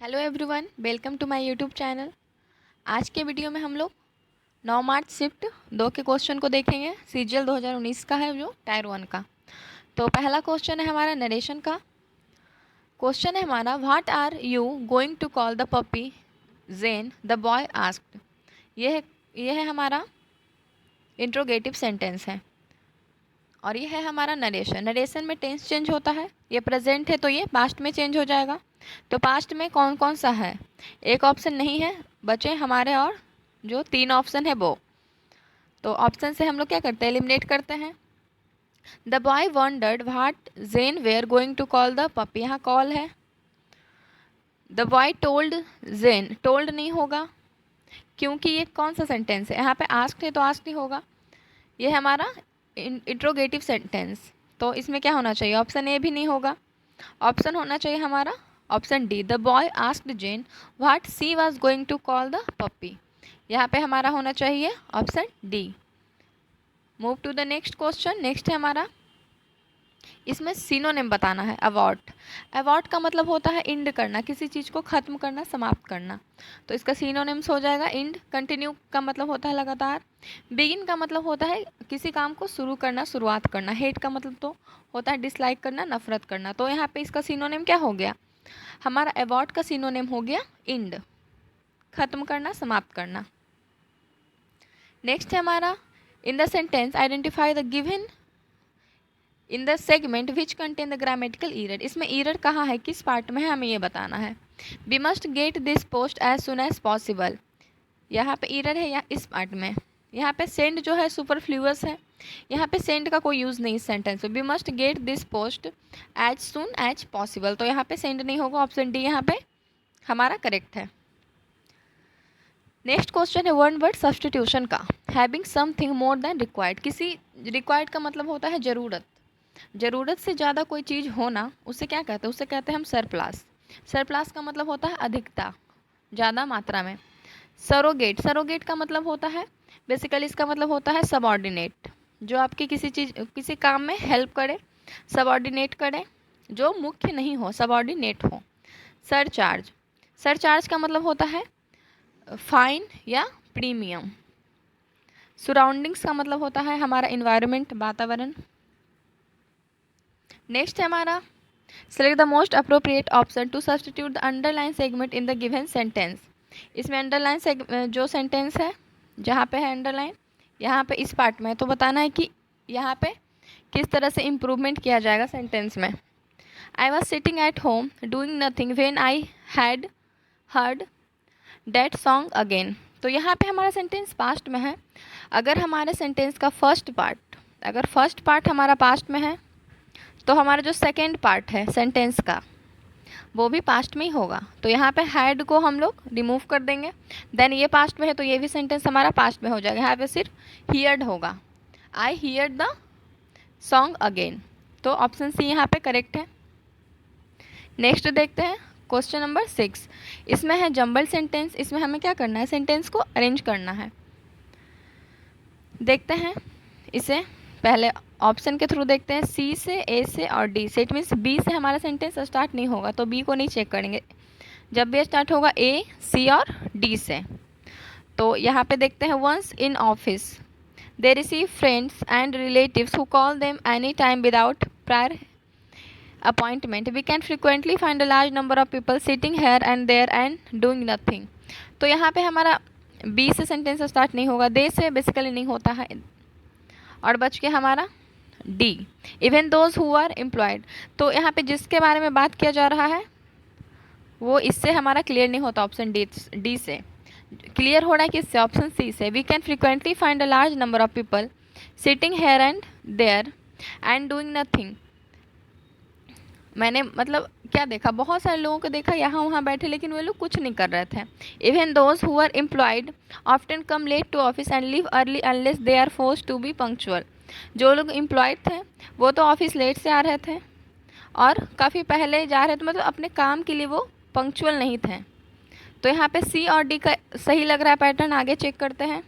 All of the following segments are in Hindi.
Hello everyone, welcome to my YouTube channel. आज के वीडियो में हम लोग 9 मार्च शिफ्ट 2 के क्वेश्चन को देखेंगे। सीजीएल 2019 का है जो टायर 1 का। तो पहला क्वेश्चन है हमारा नरेशन का। क्वेश्चन है हमारा, what are you going to call the puppy Jane the boy asked. ये है हमारा इंट्रोगेटिव सेंटेंस है और ये है हमारा नरेशन। नरेशन में टेंस चेंज होता है, ये प्रेजेंट है तो ये पास्ट में चेंज हो जाएगा। तो पास्ट में कौन कौन सा है? एक ऑप्शन नहीं है, बचे हमारे और जो 3 ऑप्शन है वो। तो ऑप्शन से हम लोग क्या करते हैं, एलिमिनेट करते हैं। The boy wondered what Jane were going to call the puppy, यहाँ कॉल है। The boy told Jane, told नहीं होगा क्योंकि ये कौन सा सेंटेंस है, यहाँ पे आस्क्ड है तो आस्क्ड ही होगा। ये है हमारा इंट्रोगेटिव सेंटेंस, तो इसमें क्या होना चाहिए? ऑप्शन ए भी नहीं होगा, ऑप्शन होना चाहिए हमारा option D. The boy asked Jane what she was going to call the puppy, यहाँ पे हमारा होना चाहिए option D. Move to the next question. Next है हमारा, इसमें सिनोनिम बताना है। अवॉर्ड, अवॉर्ड का मतलब होता है इंड करना, किसी चीज़ को ख़त्म करना, समाप्त करना। तो इसका सिनोनिम्स हो जाएगा इंड। कंटिन्यू का मतलब होता है लगातार। बिगिन का मतलब होता है किसी काम को शुरू करना, शुरुआत करना। हेट का मतलब तो होता है डिसलाइक करना, नफरत करना। तो यहाँ पे इसका सिनोनिम क्या हो गया? हमारा अवॉर्ड का सिनोनिम हो गया इंड, खत्म करना, समाप्त करना। नेक्स्ट है हमारा, in the sentence identify the given in the segment which contain the grammatical error. इसमें ईरर कहाँ है, किस पार्ट में है, हमें ये बताना है। We must get this post as soon as possible, यहाँ पे ईरर है या इस पार्ट में। यहाँ पे सेंड जो है सुपरफ्लूअस है, यहाँ पे सेंड का कोई यूज़ नहीं इस सेंटेंस में। We must get this post as soon as possible, तो यहाँ पे सेंड नहीं होगा, ऑप्शन डी यहाँ पे हमारा करेक्ट है। नेक्स्ट क्वेश्चन है वन वर्ड सब्सटीट्यूशन का। Having something more than required, किसी रिक्वायर्ड का मतलब होता है ज़रूरत, ज़रूरत से ज़्यादा कोई चीज़ होना, उससे क्या कहते हैं? उससे कहते हैं हम सरप्लस। सरप्लस का मतलब होता है अधिकता, ज़्यादा मात्रा में। सरोगेट, सरोगेट का मतलब होता है बेसिकली, इसका मतलब होता है सबऑर्डिनेट, जो आपकी किसी चीज़ किसी काम में हेल्प करे, सबऑर्डिनेट करे, जो मुख्य नहीं हो, सबऑर्डिनेट हो। सरचार्ज, सरचार्ज का मतलब होता है फाइन या प्रीमियम। सराउंडिंग्स का मतलब होता है हमारा इन्वायरमेंट, वातावरण। नेक्स्ट है हमारा, select the most appropriate option to substitute the underline segment in the given sentence. इसमें अंडरलाइन जो सेंटेंस है, जहाँ पे है अंडरलाइन, यहाँ पे इस पार्ट में है, तो बताना है कि यहाँ पे किस तरह से इम्प्रूवमेंट किया जाएगा सेंटेंस में। I was sitting at home doing nothing when I had heard that song again. तो यहाँ पे हमारा सेंटेंस पास्ट में है। अगर हमारे सेंटेंस का फर्स्ट पार्ट हमारा पास्ट में है, तो हमारा जो सेकेंड पार्ट है सेंटेंस का वो भी पास्ट में ही होगा। तो यहाँ पे हैड को हम लोग रिमूव कर देंगे, देन ये पास्ट में है तो ये भी सेंटेंस हमारा पास्ट में हो जाएगा। यहाँ पे सिर्फ हियर्ड होगा, आई हियर्ड द सॉन्ग अगेन। तो ऑप्शन सी यहाँ पे करेक्ट है। नेक्स्ट देखते हैं क्वेश्चन नंबर 6। इसमें है जंबल सेंटेंस। इसमें हमें क्या करना है, सेंटेंस को अरेंज करना है। देखते हैं इसे, पहले ऑप्शन के थ्रू देखते हैं, सी से, ए से और डी से। इट मीन्स बी से हमारा सेंटेंस स्टार्ट नहीं होगा, तो बी को नहीं चेक करेंगे। जब भी स्टार्ट होगा ए, सी और डी से। तो यहाँ पे देखते हैं, once in office they receive friends and relatives who call them any time without prior appointment we can frequently find a large number of people sitting here and there and doing nothing. तो यहाँ पे हमारा बी से सेंटेंस स्टार्ट नहीं होगा, दे से बेसिकली नहीं होता है, और बच के हमारा D, even those who are employed. तो यहाँ पे जिसके बारे में बात किया जा रहा है वो इससे हमारा क्लियर नहीं होता, ऑप्शन डी से क्लियर हो रहा है। किससे? ऑप्शन सी से। We can frequently find a large number of people sitting here and there and doing nothing. मैंने मतलब क्या देखा, बहुत सारे लोगों को देखा यहाँ वहाँ बैठे, लेकिन वे लोग कुछ नहीं कर रहे थे। Even those who are employed often come late to office and leave early unless they are forced to be punctual. जो लोग एम्प्लॉयड थे वो तो ऑफिस लेट से आ रहे थे और काफ़ी पहले जा रहे थे, मतलब अपने काम के लिए वो पंक्चुअल नहीं थे। तो यहाँ पे सी और डी का सही लग रहा है पैटर्न। आगे चेक करते हैं,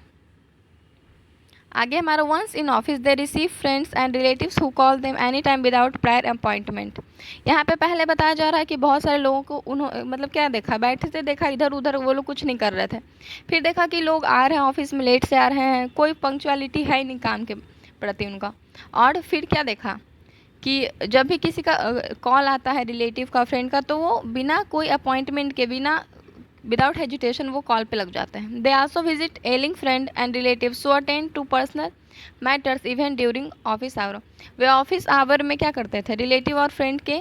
आगे हमारा once in office they receive friends and relatives who call them any time without prior appointment. यहाँ पे पहले बताया जा रहा है कि बहुत सारे लोगों को मतलब क्या देखा, बैठे थे, देखा इधर उधर, वो लोग कुछ नहीं कर रहे थे। फिर देखा कि लोग आ रहे हैं ऑफिस में, लेट से आ रहे हैं, कोई पंक्चुअलिटी है ही नहीं काम के प्रति उनका। और फिर क्या देखा कि जब भी किसी का कॉल आता है रिलेटिव का, फ्रेंड का, तो वो बिना कोई अपॉइंटमेंट के, बिना विदाउट हेजिटेशन वो कॉल पे लग जाते हैं। They also visit ailing friend and relatives to attend to personal matters even during office hour. वे ऑफिस आवर में क्या करते थे, रिलेटिव और फ्रेंड के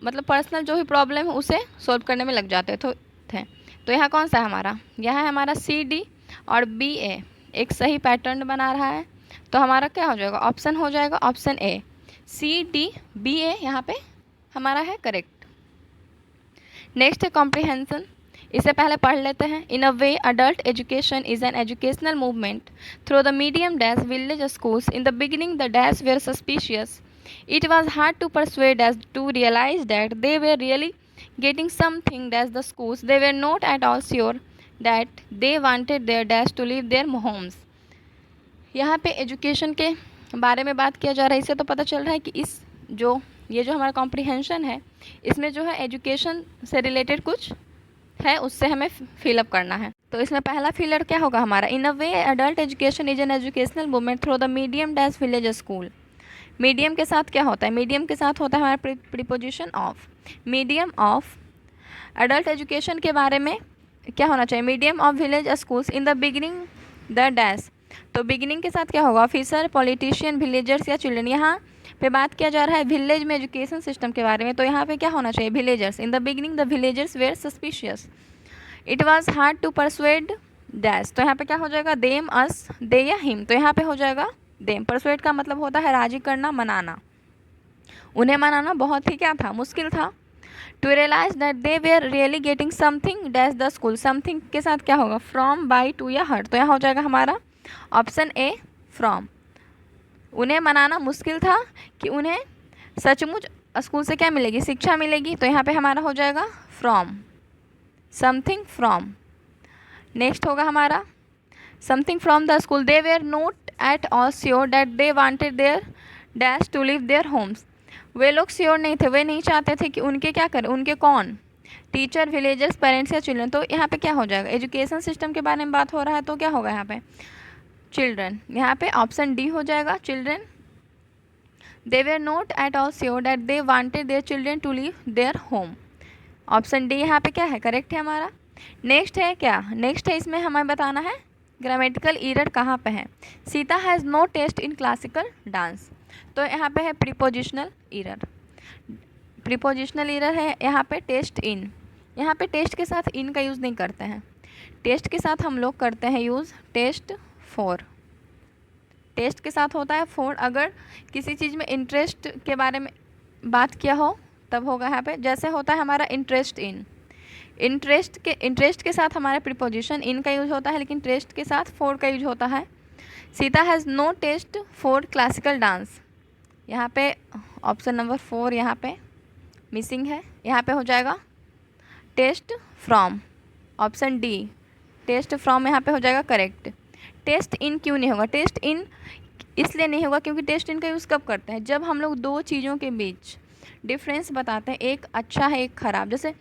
मतलब पर्सनल जो भी प्रॉब्लम है उसे सॉल्व करने में लग जाते थे। तो यहाँ कौन सा है हमारा, यहाँ है हमारा सी डी और बी ए एक सही पैटर्न बना रहा है। तो हमारा क्या हो जाएगा, ऑप्शन हो जाएगा option A, C D B A यहाँ पे हमारा है करेक्ट। नेक्स्ट है कॉम्प्रिहेंशन, इसे पहले पढ़ लेते हैं। In a way adult education is an educational movement through the medium dash village schools. In the beginning the dash were suspicious, it was hard to persuade us to realize that they were really getting something dash the schools. They were not at all sure that they wanted their dash to leave their homes. यहाँ पे एजुकेशन के बारे में बात किया जा रहा है। इससे तो पता चल रहा है कि ये जो हमारा कॉम्प्रिहेंशन है, इसमें जो है एजुकेशन से रिलेटेड कुछ है, उससे हमें फिलअप करना है। तो इसमें पहला फिलर क्या होगा हमारा, in a way adult education is an educational movement through the medium dash village school. Medium के साथ क्या होता है, मीडियम के साथ होता है हमारा preposition of. Medium of adult education के बारे में क्या होना चाहिए, medium of village schools in the beginning the dash. तो बिगिनिंग के साथ क्या होगा, ऑफिसर, पॉलिटिशियन, विलेजर्स या चिल्ड्रन। यहाँ पे बात किया जा रहा है विलेज में एजुकेशन सिस्टम के बारे में, तो यहाँ पे क्या होना चाहिए, villagers. In the beginning the villagers were suspicious, it was hard to persuade dash. तो यहाँ पे क्या हो जाएगा, देम, अस, दे या हिम। तो यहाँ पे हो जाएगा देम। परसुएड का मतलब होता है राजी करना, मनाना। उन्हें मनाना बहुत ही क्या था, मुश्किल था। To realise that they were really getting something dash the school. Something के साथ क्या होगा, फ्रॉम, बाई, टू या हर। तो यहाँ हो जाएगा हमारा ऑप्शन ए, फ्रॉम। उन्हें मनाना मुश्किल था कि उन्हें सचमुच स्कूल से क्या मिलेगी, शिक्षा मिलेगी। तो यहाँ पे हमारा हो जाएगा फ्रॉम, समथिंग फ्रॉम। नेक्स्ट होगा हमारा something from the school. They were not at all sure that they wanted their dash to leave their homes. वे लोग श्योर नहीं थे, वे नहीं चाहते थे कि उनके क्या करें, उनके कौन, टीचर, विलेजर्स, पेरेंट्स या चिल्ड्रन। तो यहाँ पे क्या हो जाएगा, एजुकेशन सिस्टम के बारे में बात हो रहा है, तो क्या होगा यहाँ पे चिल्ड्रन। यहाँ पे ऑप्शन डी हो जाएगा children. They were not at all sure that they wanted their children to leave their home. Option D यहाँ पे क्या है, करेक्ट है हमारा। नेक्स्ट है क्या, नेक्स्ट है इसमें हमें बताना है ग्रामेटिकल एरर कहाँ पे है। Sita has no taste in classical dance. तो यहाँ पे है प्रीपोजिशनल एरर। प्रीपोजिशनल एरर है यहाँ पे टेस्ट इन। यहाँ पे टेस्ट के साथ इन का यूज़ नहीं करते हैं, टेस्ट के साथ हम लोग करते हैं यूज़ टेस्ट फॉर। टेस्ट के साथ होता है फॉर। अगर किसी चीज़ में इंटरेस्ट के बारे में बात किया हो तब होगा यहाँ पे, जैसे होता है हमारा इंटरेस्ट इन। इंटरेस्ट के साथ हमारा प्रीपोजिशन इन का यूज होता है, लेकिन टेस्ट के साथ फॉर का यूज होता है। Sita has no taste for classical dance. यहाँ पे ऑप्शन नंबर 4 यहाँ पे मिसिंग है। यहाँ पे हो जाएगा taste from, option D taste from यहाँ पे हो जाएगा करेक्ट। टेस्ट इन क्यों नहीं होगा, टेस्ट इन इसलिए नहीं होगा क्योंकि टेस्ट इन का यूज़ कब करते हैं, जब हम लोग दो चीज़ों के बीच डिफरेंस बताते हैं, एक अच्छा है एक ख़राब। जैसे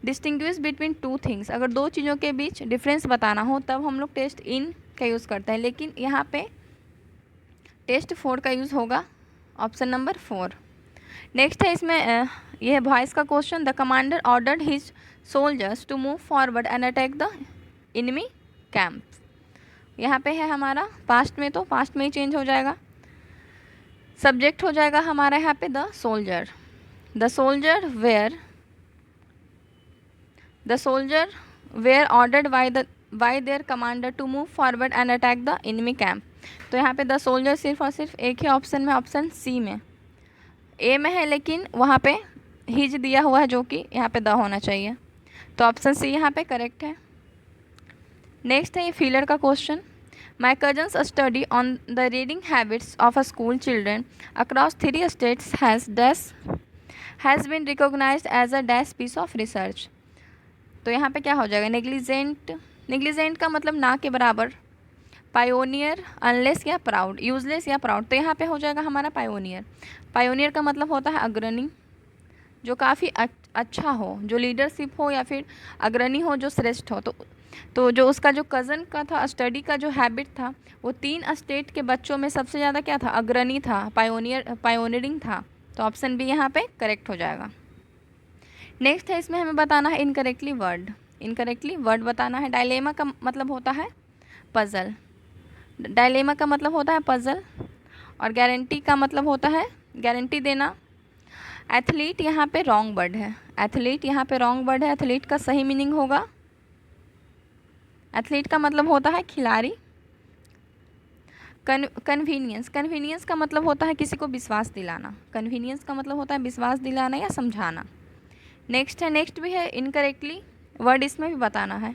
डिस्टिंग्विश बिटवीन टू थिंग्स, अगर दो चीज़ों के बीच डिफरेंस बताना हो तब हम लोग टेस्ट इन का यूज़ करते हैं, लेकिन यहाँ पे टेस्ट फॉर का यूज़ होगा, ऑप्शन नंबर 4। नेक्स्ट है इसमें यह है वॉइस का question. The commander ordered his soldiers to move forward and attack the enemy camp. यहाँ पे है हमारा पास्ट में, तो पास्ट में ही चेंज हो जाएगा। सब्जेक्ट हो जाएगा हमारा यहाँ पे the soldier. The soldier were ordered by their commander to move forward and attack the enemy camp. तो यहाँ पे द सोल्जर सिर्फ और सिर्फ एक ही ऑप्शन में, ऑप्शन सी में, ए में है, लेकिन वहाँ पे हिज दिया हुआ है जो कि यहाँ पे द होना चाहिए। तो ऑप्शन सी यहाँ पे करेक्ट है। नेक्स्ट है ये फीलर का question. My cousin's study on the reading habits of a school children across 3 states has been recognised as a dash piece of research. तो यहाँ पे क्या हो जाएगा, नेग्लिजेंट का मतलब ना के बराबर, पायोनियर, अनलेस या प्राउड, यूजलेस या प्राउड। तो यहाँ पे हो जाएगा हमारा पायोनियर। पायोनियर का मतलब होता है अग्रणी, जो काफ़ी अच्छा हो, जो लीडरशिप हो या फिर अग्रणी हो, जो श्रेष्ठ हो। तो जो उसका जो कज़न का था, स्टडी का जो हैबिट था, वो 3 स्टेट के बच्चों में सबसे ज़्यादा क्या था, अग्रणी था, पायोनियरिंग था। तो ऑप्शन बी यहाँ पे करेक्ट हो जाएगा। नेक्स्ट है, इसमें हमें बताना है इनकरेक्टली वर्ड बताना है। डायलेमा का मतलब होता है पज़ल, डायलेमा का मतलब होता है पज़ल, और गारंटी का मतलब होता है गारंटी देना। एथलीट यहाँ पे रॉन्ग वर्ड है, एथलीट यहाँ पे रॉन्ग वर्ड है। एथलीट का सही मीनिंग होगा, एथलीट का मतलब होता है खिलाड़ी। कन्वीनियंस का मतलब होता है किसी को विश्वास दिलाना, कन्वीनियंस का मतलब होता है विश्वास दिलाना या समझाना। नेक्स्ट भी है इनकरेक्टली वर्ड, इसमें भी बताना है।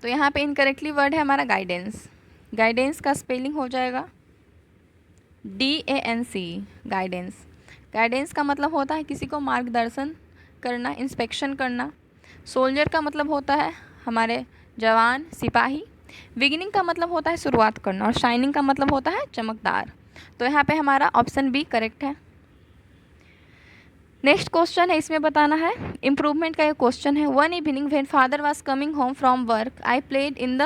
तो यहाँ पे इनकरेक्टली वर्ड है हमारा गाइडेंस का स्पेलिंग हो जाएगा DANC, गाइडेंस का मतलब होता है किसी को मार्गदर्शन करना, इंस्पेक्शन करना। सोल्जर का मतलब होता है हमारे जवान, सिपाही। बिगिनिंग का मतलब होता है शुरुआत करना, और शाइनिंग का मतलब होता है चमकदार। तो यहाँ पे हमारा ऑप्शन बी करेक्ट है। नेक्स्ट क्वेश्चन है, इसमें बताना है इम्प्रूवमेंट का ये क्वेश्चन है। One evening when father was coming home from work I played in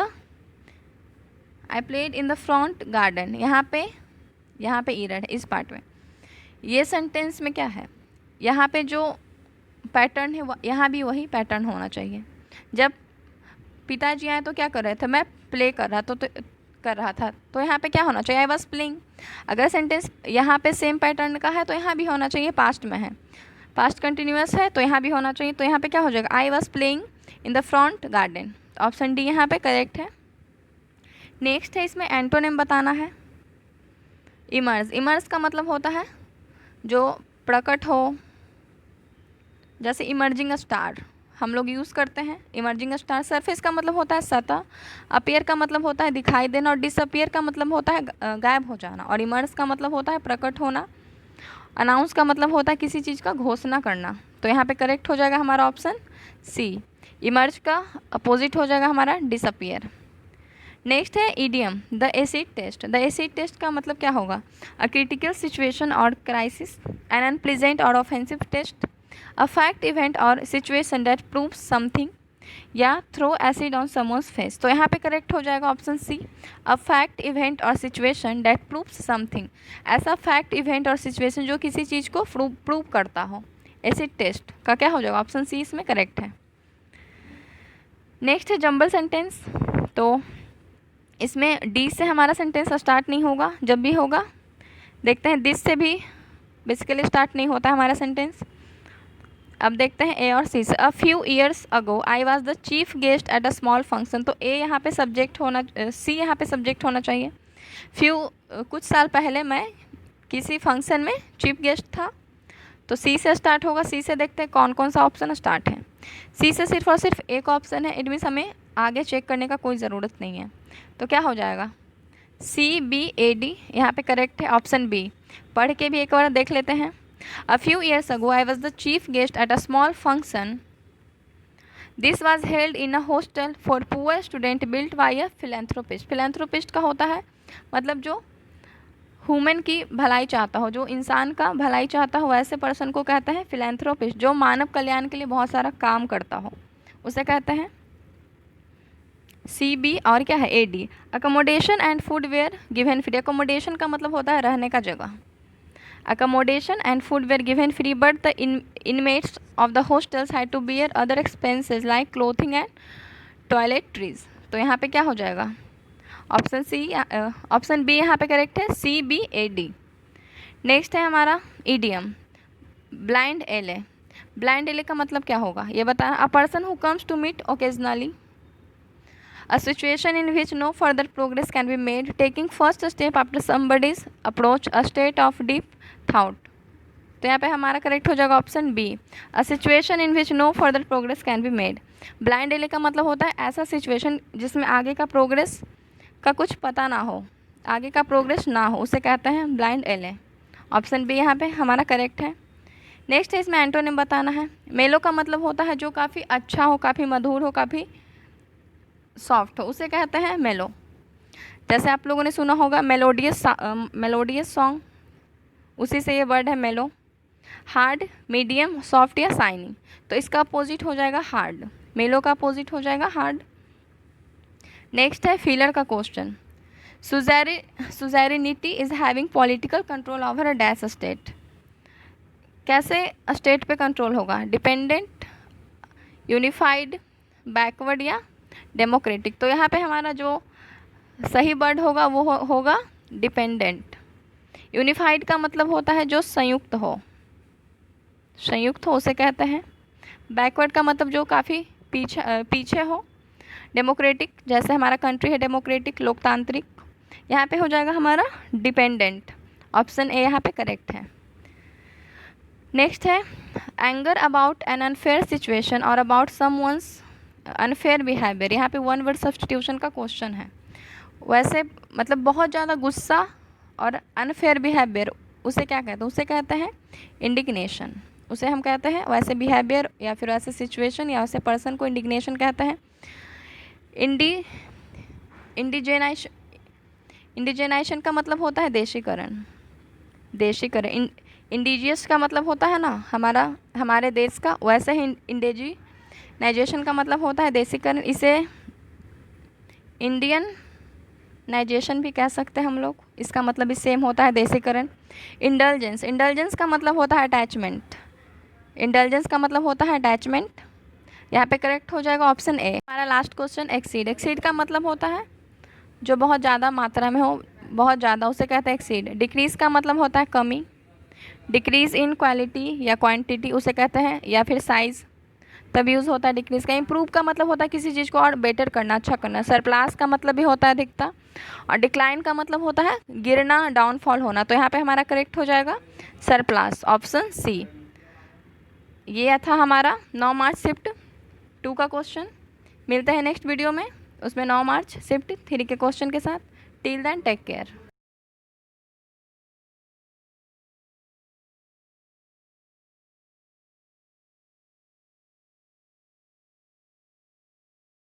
the front garden. यहाँ पे ईरर है इस पार्ट में। ये सेंटेंस में क्या है, यहाँ पे जो पैटर्न है यहाँ भी वही पैटर्न होना चाहिए। जब पिताजी आए तो क्या कर रहे थे, मैं प्ले कर रहा था, तो यहाँ पे क्या होना चाहिए, आई वॉज प्लेइंग। अगर सेंटेंस यहाँ पे सेम पैटर्न का है तो यहाँ भी होना चाहिए, पास्ट में है, पास्ट कंटिन्यूअस है तो यहाँ भी होना चाहिए। तो यहाँ पे क्या हो जाएगा, I was playing in the front garden. Option D यहाँ पे करेक्ट है। नेक्स्ट है, इसमें एंटोनिम बताना है। इमर्ज का मतलब होता है जो प्रकट हो, जैसे इमर्जिंग स्टार हम लोग यूज़ करते हैं, इमर्जिंग स्टार। सरफेस का मतलब होता है सतह, अपीयर का मतलब होता है दिखाई देना, और डिसअपीयर का मतलब होता है गायब हो जाना, और इमर्ज का मतलब होता है प्रकट होना। अनाउंस का मतलब होता है किसी चीज़ का घोषणा करना। तो यहाँ पे करेक्ट हो जाएगा हमारा ऑप्शन सी। इमर्ज का अपोजिट हो जाएगा हमारा डिसअपीयर। नेक्स्ट है idiom, the acid test. The acid test का मतलब क्या होगा, अ क्रिटिकल सिचुएशन और क्राइसिस, एन अनप्लीजेंट और offensive test, a fact event और सिचुएशन दैट प्रूव्स समथिंग, या throw acid on someone's face. तो यहाँ पे करेक्ट हो जाएगा option C, a fact event और सिचुएशन दैट प्रूव्स समथिंग। ऐसा फैक्ट इवेंट और सिचुएशन जो किसी चीज़ को प्रूव करता हो। एसिड टेस्ट का क्या हो जाएगा, ऑप्शन सी इसमें करेक्ट है। नेक्स्ट है जंबल सेंटेंस। तो इसमें डी से हमारा सेंटेंस स्टार्ट नहीं होगा, जब भी होगा देखते हैं दिस से भी बेसिकली स्टार्ट नहीं होता हमारा सेंटेंस। अब देखते हैं ए और सी से। A few years ago I was the chief guest at a small function. तो ए यहाँ पे सब्जेक्ट होना, सी यहाँ पे सब्जेक्ट होना चाहिए। फ्यू कुछ साल पहले मैं किसी फंक्शन में चीफ गेस्ट था, तो सी से स्टार्ट होगा। सी से देखते हैं कौन कौन सा ऑप्शन स्टार्ट है। सी से सिर्फ और सिर्फ एक ऑप्शन है, इट मीन्स हमें आगे चेक करने का कोई ज़रूरत नहीं है। तो क्या हो जाएगा, CBAD यहाँ पे करेक्ट है, ऑप्शन बी। पढ़ के भी एक बार देख लेते हैं। A few years ago, I was the chief guest at a small function. This was held in a hostel for poor student built by a philanthropist. Philanthropist का होता है मतलब जो ह्यूमन की भलाई चाहता हो, जो इंसान का भलाई चाहता हो, ऐसे पर्सन को कहते हैं फिलेंथ्रोपिस्ट। जो मानव कल्याण के लिए बहुत सारा काम करता हो उसे कहते हैं CB। और क्या है AD, accommodation and food were given free. Accommodation का मतलब होता है रहने का जगह। Accommodation and food were given free, but the inmates of the hostels had to bear other expenses like clothing and toiletries. तो यहाँ पे क्या हो जाएगा, ऑप्शन सी, ऑप्शन बी यहाँ पे करेक्ट है, CBAD। नेक्स्ट है हमारा इडियम, ब्लाइंड एले। ब्लाइंड एले का मतलब क्या होगा ये बताना। A person who comes to meet occasionally, a situation in which no further progress can be made, taking first step after somebody's approach, a state of deep thought। तो यहाँ पे हमारा करेक्ट हो जाएगा option B, a situation in which no further progress can be made. Blind alley का मतलब होता है ऐसा सिचुएशन जिसमें आगे का प्रोग्रेस का कुछ पता ना हो, आगे का प्रोग्रेस ना हो, उसे कहते हैं ब्लाइंड एले। ऑप्शन बी यहाँ पे हमारा करेक्ट है। नेक्स्ट है, इसमें एंटोनिम बताना है। मेलो का मतलब होता है जो काफ़ी अच्छा हो, काफ़ी मधुर हो, काफ़ी सॉफ्ट हो उसे कहते हैं मेलो। जैसे आप लोगों ने सुना होगा मेलोडियस सॉन्ग, उसी से ये वर्ड है मेलो। हार्ड, मीडियम, सॉफ्ट या शाइनी, तो इसका अपोजिट हो जाएगा हार्ड। मेलो का अपोजिट हो जाएगा हार्ड। नेक्स्ट है फीलर का question. Suzerainty is having political control over a dash state. कैसे स्टेट पे कंट्रोल होगा? डिपेंडेंट, यूनिफाइड, बैकवर्ड या डेमोक्रेटिक। तो यहाँ पे हमारा जो सही वर्ड होगा वो होगा डिपेंडेंट। यूनिफाइड का मतलब होता है जो संयुक्त हो, संयुक्त हो उसे कहते हैं। बैकवर्ड का मतलब जो काफ़ी पीछे हो। डेमोक्रेटिक, जैसे हमारा कंट्री है डेमोक्रेटिक, लोकतांत्रिक। यहाँ पे हो जाएगा हमारा डिपेंडेंट। ऑप्शन ए यहाँ पे करेक्ट है। नेक्स्ट है anger about an unfair situation और अबाउट समवन्स अनफेयर बिहेवियर। यहाँ पे वन वर्ड सब्स्टिट्यूशन का क्वेश्चन है। वैसे मतलब बहुत ज़्यादा गुस्सा और अनफेयर बिहेवियर उसे क्या कहते हैं? उसे कहते हैं इंडिग्नेशन, उसे हम कहते हैं। वैसे बिहेवियर या फिर वैसे सिचुएशन या वैसे पर्सन को इंडिग्नेशन कहते हैं। इंडिजेनाइजेशन का मतलब होता है देशीकरण। इंडिजियस का मतलब होता है ना हमारे देश का, वैसे ही इंडिजिनाइजेशन का मतलब होता है देशीकरण। इसे इंडियनाइजेशन भी कह सकते हैं हम लोग, इसका मतलब भी सेम होता है देशीकरण। इंडल्जेंस का मतलब होता है अटैचमेंट। इंडल्जेंस का मतलब होता है अटैचमेंट। यहाँ पे करेक्ट हो जाएगा ऑप्शन ए। हमारा लास्ट क्वेश्चन एक्सीड का मतलब होता है जो बहुत ज़्यादा मात्रा में हो, बहुत ज़्यादा, उसे कहते हैं एक्सीड। डिक्रीज़ का मतलब होता है कमी। डिक्रीज़ इन क्वालिटी या क्वांटिटी उसे कहते हैं, या फिर साइज़, तब यूज़ होता है डिक्रीज़ का। इम्प्रूव का मतलब होता है किसी चीज़ को और बेटर करना, अच्छा करना। सरप्लस का मतलब भी होता है अधिकता। और डिक्लाइन का मतलब होता है गिरना, डाउनफॉल होना। तो यहाँ पे हमारा करेक्ट हो जाएगा सरप्लस, ऑप्शन सी। ये था हमारा 9 मार्च शिफ्ट 2 का क्वेश्चन। मिलते हैं नेक्स्ट वीडियो में, उसमें 9 मार्च शिफ्ट 3 के क्वेश्चन के साथ। Till then take care.